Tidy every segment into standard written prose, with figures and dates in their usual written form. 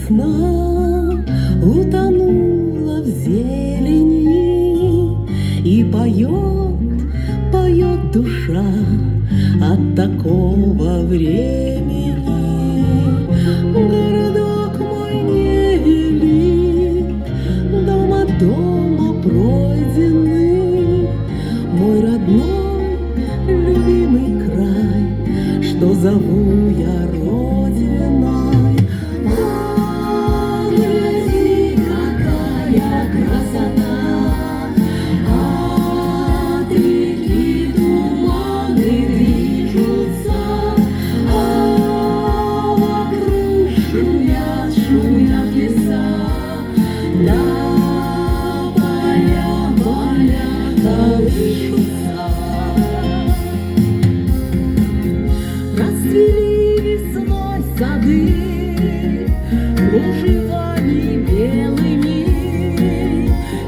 весна утонула в зелени, и поет, поет душа от такого времени. Городок мой невелик, дом от дома пройденный, мой родной, любимый край, что зову я родиной. Гляди, какая красота! От реки туманы движутся, а вокруг шумят, шумят леса. Да, поля, поля колышутся. Расцвели весной сады кружевами белыми,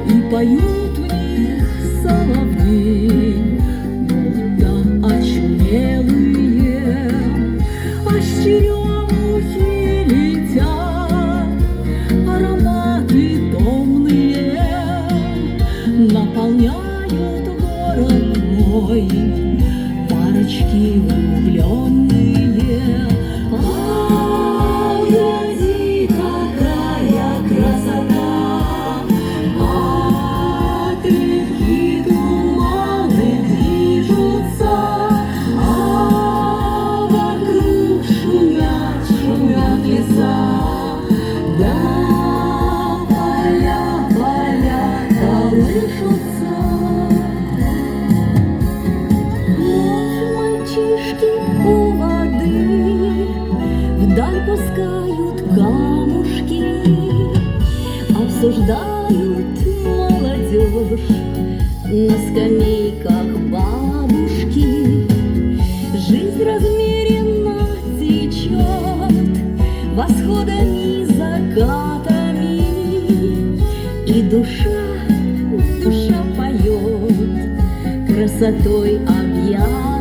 и поют в них соловьи, будто очумелые. А с черемухи летят ароматы томные, наполняют город мой парочки влюбленные. Гляди, какая красота! От реки туманы движутся, а вокруг шумят, шумят леса. Да, поля, поля колышутся. Мальчишки у воды вдаль пускают камушки, обсуждают молодежь на скамейках бабушки. Жизнь размеренно течет восходами, закатами, и душа, душа поет, красотой объят.